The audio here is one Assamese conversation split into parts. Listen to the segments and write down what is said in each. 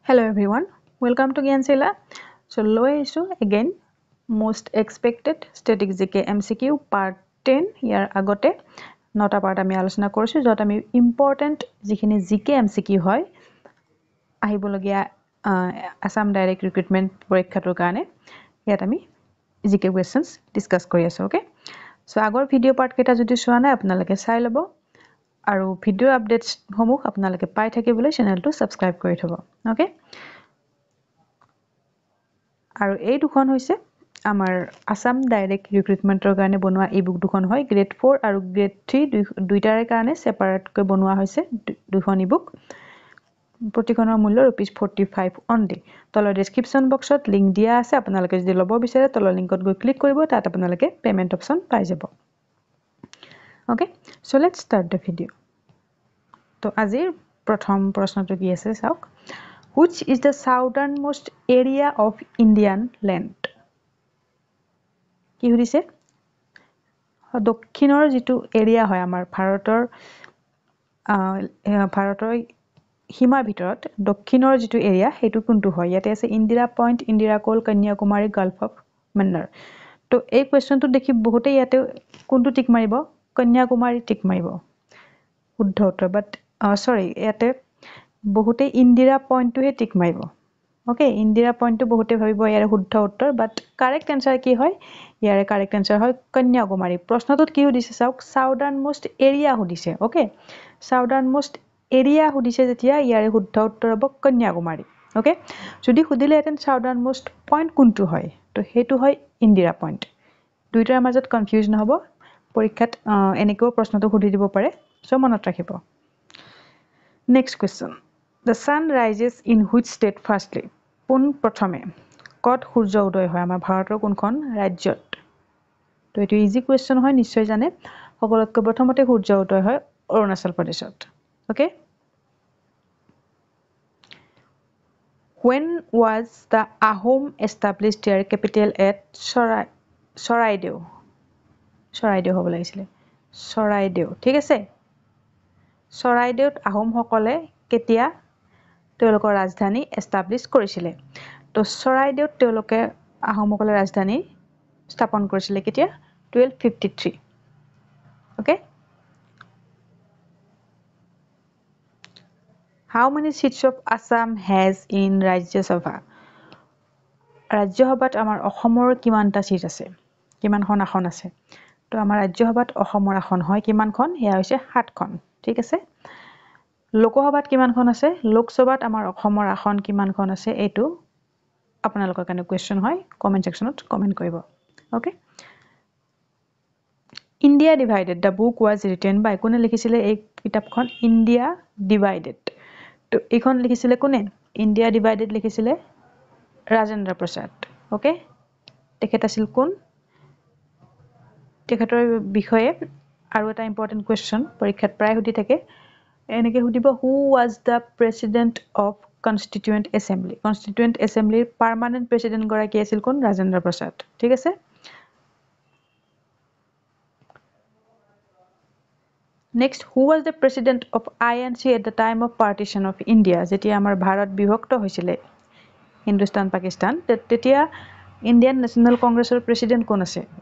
Hello everyone, welcome to Gyansela. So low issue again, most expected static GK MCQ part 10 here agote nota part ami alochona korisu jot ami important jikhini GK MCQ hoy ahibologia Assam direct recruitment porikhator kane yat ami GK questions discuss kori asu okay. So agor video part keta jodi soa nai apnalake sai lobo আৰু ভিডিও আপডেটস সমূহ আপোনালোকে পাই থাকিবলৈ চেনেলটো সাবস্ক্ৰাইব কৰি থব ওকে আৰু এই দুখন হৈছে আমাৰ আসাম ডাইৰেক্ট ৰিক্ৰুটমেন্টৰ কাৰণে বনোৱা ই বুক দুখন হয় গ্ৰেড 4 আৰু গ্ৰেড 3 দুইটাৰে কাৰণে সেপাৰেট কৈ বনোৱা হৈছে দুখন ই বুক প্ৰতিখনৰ মূল্য ₹45 অনলি তলৰ ডেসক্ৰিপচন বক্সত লিংক দিয়া আছে আপোনালোকে যদি লব বিচাৰে তলৰ লিংকত গৈ ক্লিক কৰিব তাত আপোনালোকে পেমেন্ট অপচন পাই যাব Okay, so let's start the video. So, azir pratham prashna to ki ase sauk. Which is the southernmost area of Indian land? Ki hurise? Dokhinor jitu area hoy amar bharator hima bhitorot dokhinor jitu area hetu kuntu hoy yate ase Indira Point, Indira Col, Kanyakumari, Gulf of Mannar. To ei question to dekhi bohote yate kuntu tik maribo Kanyakumari tik maribo শুদ্ধ উত্তৰ but sorry ইয়াতে বহুতে ইন্দিৰা পইণ্টটো হে টিক মাৰিব ওকে ইন্দিৰা পইণ্টটো বহুতে ভাবিব ইয়াৰে শুদ্ধ উত্তৰ but কাৰেক্ট আনসাৰ কি হয় ইয়াৰে কাৰেক্ট আনসাৰ হয় কন্যাকুমাৰী প্ৰশ্নটোত কি সুধিছে চাওক সাউদাৰ্ণ মোষ্ট এৰিয়া সুধিছে ওকে সাউদাৰ্ণ মোষ্ট এৰিয়া সুধিছে যেতিয়া ইয়াৰে শুদ্ধ উত্তৰ হ'ব কন্যাকুমাৰী ওকে যদি সুধিলে হেতেন সাউদাৰ্ণ মোষ্ট পইণ্ট কোনটো হয় তো হেতু হয় ইন্দিৰা পইণ্ট দুইটাৰ মাজত কনফিউজ নহব পৰীক্ষাত এনেকৈ প্ৰশ্নটো সুধি দিব পাৰে সো মনত ৰাখিব next question the sun rises in which state firstly কোন প্ৰথমে কত সূৰ্য উদয় হয় আমাৰ ভাৰতৰ কোনখন ৰাজ্যত তো এটো ইজি কোৱেশ্চন হয় নিশ্চয় জানে সকলোতকৈ প্ৰথমতে সূৰ্য উদয় হয় অৰুণাচল প্ৰদেশত okay when was the Ahom established their capital at Saraideo হ'ব লাগিছিল Saraideo ঠিক আছে Saraideo আহোম সকলে কেতিয়া তেওঁলোকৰ ৰাজধানী এস্টাবলিশ কৰিছিল তো Saraideo তেওঁলোকে আহোম সকলে ৰাজধানী স্থাপন কৰিছিল কেতিয়া 1253 okay How many seats of Assam has in Rajya Sabha Rajya Sabhat আমাৰ অসমৰ কিমানটা সিট আছে কিমানখন আসন আছে তো আমাৰ ৰাজ্য সভাত অসমৰ আসন হয় কিমানখন হেয়া হৈছে 7খন ঠিক আছে লোকসভাত কিমানখন আছে লোকসভাত আমাৰ অসমৰ আসন কিমানখন আছে এটো আপোনালোকৰ কাৰণে কোৱেশ্চন হয় কমেন্ট সেকশনত কমেন্ট কৰিব okay India Divided the book was written by কোনে লিখিছিলে এই কিতাপখন India Divided তো এইখন লিখিছিলে কোনে India Divided লিখিছিলে ৰাজেন্দ্ৰ প্ৰসাদ ওকে তেখেত আছিল কোন তেখেতৰ বিষয়ে আৰু এটা ইম্পৰ্টেন্ট কোৱেশ্চন পৰীক্ষাত প্ৰায় সুধি থাকে এনেকে সুধিব who was the president of constituent assembly permanent president গৰাকী আছিল কোন ৰাজেন্দ্ৰ প্ৰসাদ ঠিক আছে next who was the president of INC at the time of partition of India যেতিয়া আমাৰ ভাৰত বিভক্ত হৈছিল হিন্দুস্তান পাকিস্তান তেতিয়া ইন্ডিয়ান ন্যাশনাল কংগ্ৰেছৰ প্ৰেসিডেন্ট কোন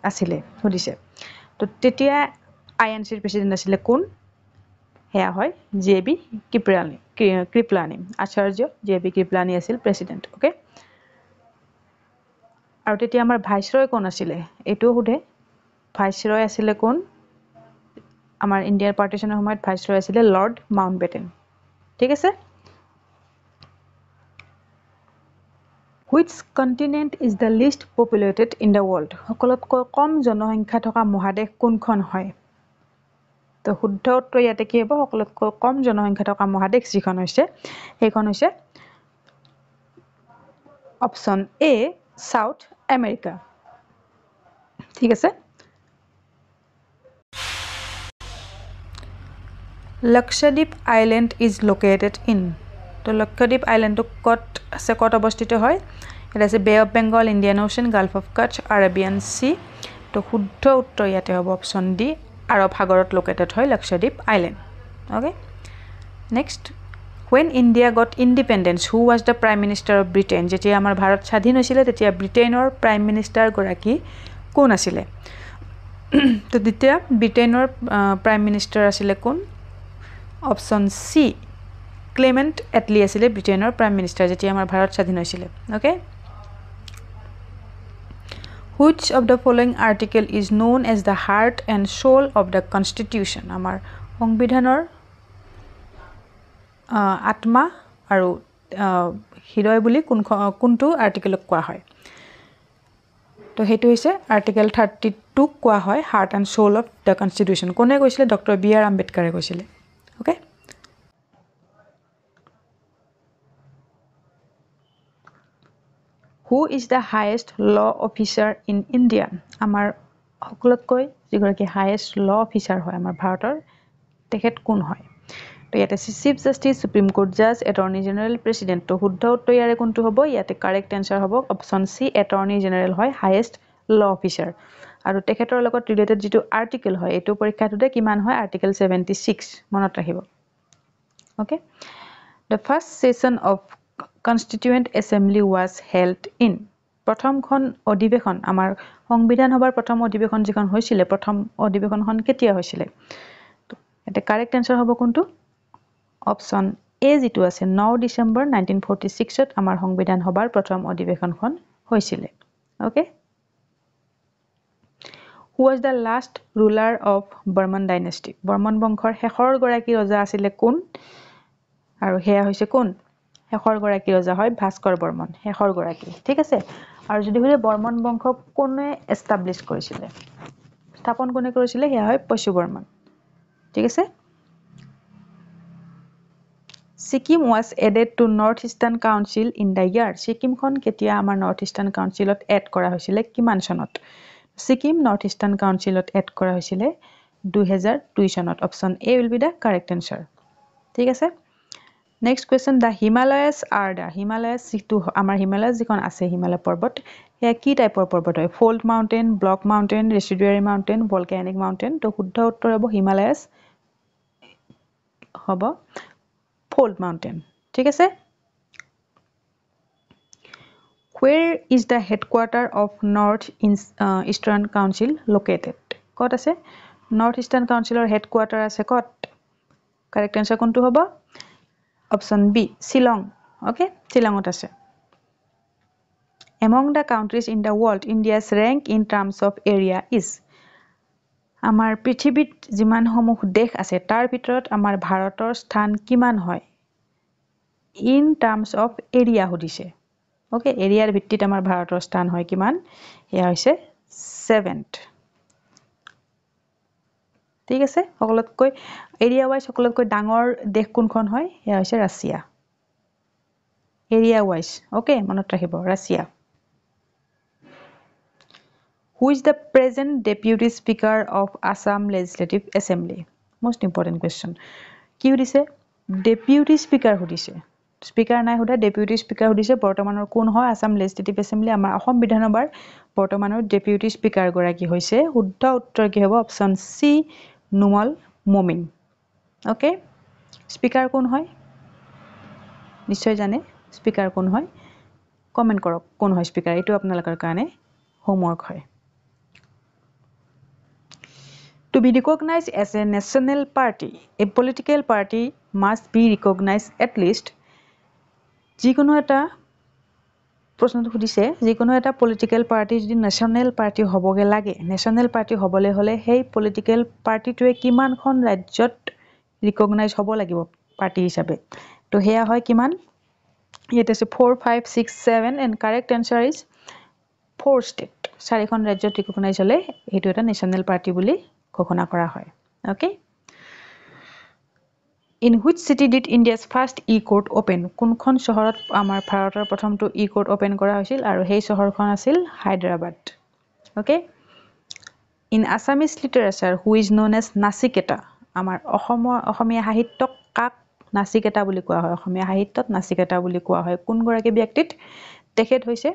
আছিল সুধিছে তো তেতিয়া আইএনসিৰ প্ৰেসিডেন্ট আছিল কোন হেয়া হয় জেবি কৃপলানি আচাৰ্য জেবি কৃপলানি আছিল প্ৰেসিডেন্ট ওকে আৰু তেতিয়া আমাৰ ভাইসৰয় কোন আছিল এটো সুধে ভাইসৰয় আছিল কোন আমাৰ ইন্ডিয়াৰ পাৰ্টিশনৰ সময়ত ভাইসৰয় আছিল লৰ্ড মাউন্টবেটেন ঠিক আছে Which continent is the least populated in the world? সকলোতকৈ কম জনসংখ্যা থকা মহাদেশ কোনখন হয়? তো শুদ্ধ উত্তৰ ইয়াতে কি হ'ব সকলোতকৈ কম জনসংখ্যা থকা মহাদেশ যিখন হৈছে সেইখন হৈছে অপচন এ সাউথ আমেৰিকা ঠিক আছে Lakshadweep Island is located in তো Lakshadweep Island কত আছে কত অৱস্থিত হয় এটা আছে Bay of Bengal Indian Ocean Gulf of Kutch Arabian সি তো শুদ্ধ উত্তৰ ইয়াতে হ'ব অপচন ডি আৰব সাগৰত লোকেটেড হয় Lakshadweep Island okay next when India got independence who was the prime minister of Britain যেতিয়া আমাৰ ভাৰত স্বাধীন হৈছিল তেতিয়া ব্ৰিটেইনৰ প্ৰাইম মিনিষ্টাৰ গৰাকী কোন আছিল তো দ্বিতীয় ব্ৰিটেইনৰ প্ৰাইম মিনিষ্টাৰ আছিল কোন অপচন সি ক্লেমেন্ট এটলি আছিল ব্ৰিটেইনৰ প্ৰাইম মিনিষ্টাৰ যেতিয়া আমাৰ ভাৰত স্বাধীন হৈছিল okay Which of the following article is known as the heart and soul of the constitution? Amar সংবিধানৰ আত্মা আৰু হৃদয় বুলি কোনটো আৰ্টিকেলক কোৱা হয় তো হেতু হৈছে আৰ্টিকেল 32 কোৱা হয় heart and soul of the constitution কোনে কৈছিলে ডক্টৰ বি আৰ আম্বেদকাৰে কৈছিলে okay Who is the highest law officer in India? আমাৰ সকলোতকৈ যিগৰাকী highest law officer হয় আমাৰ ভাৰতৰ তেখেত কোন হয় তো ইয়াতে চিফ জাষ্টিস সুপ্ৰিম কোৰ্ট জাজ এটৰ্নি জেনেৰেল প্ৰেসিডেন্ট তো শুদ্ধ উত্তৰ ইয়াৰে কোনটো হ'ব ইয়াতে কাৰেক্ট আনসাৰ হ'ব অপচন সি এটৰ্নি জেনেৰেল হয় হাইয়েষ্ট ল অফিচাৰ আৰু তেখেতৰ লগত ৰিলেটেড যেটো আৰ্টিকেল হয় এটো পৰীক্ষাটোতে কিমান হয় আৰ্টিকেল 76 মনত ৰাখিব okay The first session of Constituent Assembly was held in প্ৰথমখন অধিবেশন আমাৰ সংবিধান সভাৰ প্ৰথম অধিবেশন যিখন হৈছিল প্ৰথম অধিবেশনখন কেতিয়া হৈছিল এটা কাৰেক্ট আনসাৰ হ'ব কোনটো অপচন এ যেটো আছে 9 ডিসেম্বৰ 1946 ত আমাৰ সংবিধান সভাৰ প্ৰথম অধিবেশনখন হৈছিল okay Who was the last ruler of Burman dynasty Barman বংশৰ শেষৰ গৰাকী ৰজা আছিল কোন আৰু হেয়া হৈছে কোন শেষৰ গৰাকী ৰজা হয় ভাস্কৰ বৰ্মন শেষৰ গৰাকী ঠিক আছে আৰু যদি হলে বৰ্মন বংশ কোনে এস্টাবলিশ কৰিছিল স্থাপন কোনে কৰিছিল হেয়া হয় পশু বৰ্মন ঠিক আছে Sikkim was added to North Eastern Council in the year Sikkim খন কেতিয়া আমাৰ North Eastern Councilত এড কৰা হৈছিল কিমান চনত Sikkim North Eastern Councilত এড কৰা হৈছিল 2002 চনত option A will be the correct answer ঠিক আছে Next question the Himalayas are the Himalayas যেটো আমাৰ হিমালয় যিখন আছে হিমালয় পৰ্বত এয়া কি টাইপৰ পৰ্বত হয় fold mountain block mountain residuary mountain volcanic mountain তো শুদ্ধ উত্তৰ হ'ব হিমালয়াস হ'ব fold mountain ঠিক আছে Where is the headquarter of North Eastern Council located কত আছে North Eastern Councilৰ headquarter আছে কত correct answer কোনটো হ'ব Option B, Shillong. Okay, Shillongot ase. Among the countries in the world, India's rank in terms of area is. Amar prithibit jiman homuh desh ase tar bitorat amar bharator sthan kiman hoy. In terms of area hodise. Okay, area bhittit amar bharator sthan hoy kiman? Eya hoise 7th. ঠিক আছে সকলোতকৈ এৰিয়া ওয়াইজ সকলোতকৈ ডাঙৰ দেশ কোনখন হয় এয়া হৈছে ৰাছিয়া এৰিয়া ওয়াইজ ওকে মনত ৰাখিব Russia Who is the present deputy speaker of Assam Legislative Assembly most important question কি হৈছে ডেপুটি স্পিকাৰ হৈছে স্পিকাৰ নাই হোদা ডেপুটি স্পিকাৰ হৈছে বৰ্তমানৰ কোন হয় আসাম লেজিসলেটিভ এসেম্বলি আমাৰ অসম বিধানসভাৰ বৰ্তমানৰ ডেপুটি স্পিকাৰ গৰাকী হৈছে শুদ্ধ উত্তৰ কি হ'ব অপচন সি নুমল মোমিন ওকে স্পিকাৰ কোন হয় নিশ্চয় জানে স্পিকাৰ কোন হয় কমেন্ট কৰক কোন হয় স্পিকাৰ এটো আপোনালোকৰ কাৰণে হোমৱৰ্ক হয় To be recognized as a national party a political party must be recognized at least যিকোনো এটা প্ৰশ্নটো খুদিছে যিকোনো এটা পলিটিক্যাল পাৰ্টি যদি ন্যাশনাল পাৰ্টি হ'বগে লাগে ন্যাশনাল পাৰ্টি হ'বলে হলে সেই পলিটিক্যাল পাৰ্টিটোৱে কিমানখন ৰাজ্যত ৰিকগনাইজ হ'ব লাগিব পাৰ্টি হিচাপে তো হেয়া হয় কিমান ইয়াত আছে 4 5 6 7 and correct answer is 4 state চাৰিখন ৰাজ্যত ৰিকগনাইজ হলে এটো এটা ন্যাশনাল পাৰ্টি বুলি ঘোষণা কৰা হয় okay In which city did India's first e-court open? কোনখন চহৰত আমাৰ ভাৰতৰ প্ৰথমটো e-court open কৰা হৈছিল আৰু সেই চহৰখন আছিল Hyderabad okay In Assamese literature who is known as Nachiketa আমাৰ অসমীয়া সাহিত্যক কাক নাচিকেতা বুলি কোৱা হয় অসমীয়া সাহিত্যত নাচিকেতা বুলি কোৱা হয় কোন গৰাকী ব্যক্তিত তেখেত হৈছে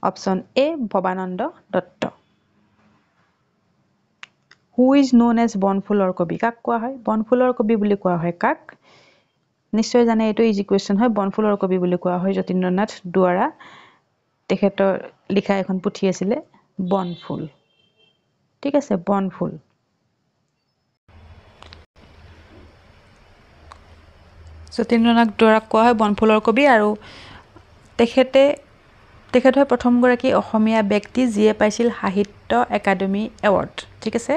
option A Bhabananda Dutta Who is known as বনফুলৰ কবি কাক কোৱা হয় বনফুলৰ কবি বুলি কোৱা হয় কাক নিশ্চয় জানে এইটো ইজি কুৱেশ্যন হয় বনফুলৰ কবি বুলি কোৱা হয় যতীন্দ্ৰনাথ দুৱাৰা তেখেতৰ লিখা এখন পুথি আছিলে বনফুল ঠিক আছে বনফুল যতীন্দ্ৰনাথ দুৱাৰাক কোৱা হয় বনফুলৰ কবি আৰু তেখেত হয় প্ৰথমগৰাকী অসমীয়া ব্যক্তি যিয়ে পাইছিল সাহিত্য একাডেমি এৱাৰ্ড ঠিক আছে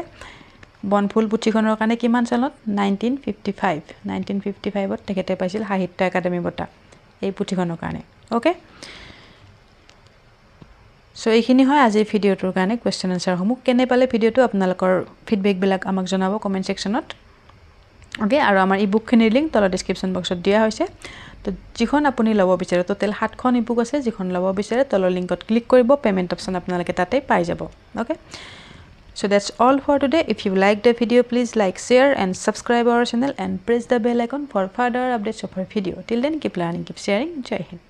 বনফুল পুথিখনৰ কাৰণে কিমান চনত 1955 তেখেতে পাইছিল সাহিত্য একাডেমি বঁটা এই পুথিখনৰ কাৰণে ওকে সো এইখিনি হয় আজিৰ ভিডিওটোৰ কাৰণে কোৱেশ্চন আনসাৰসমূহ কেনে পালে ভিডিওটো আপোনালোকৰ ফিডবেকবিলাক আমাক জনাব কমেন্ট সেকশনত ওকে আৰু আমাৰ ইবুকখিনিৰ লিংক তলৰ ডেসক্ৰিপশন বক্সত দিয়া হৈছে তো যিখন আপুনি ল'ব বিচাৰে টোটাল 7খন ইবুক আছে যিখন ল'ব বিচাৰে তলৰ লিংকত ক্লিক কৰিব পেমেন্ট অপচন আপোনালোকে তাতে পাই যাব okay So that's all for today. If you liked the video, please like, share and subscribe our channel and press the bell icon for further updates of our video. Till then, keep learning, keep sharing. Jai Hind.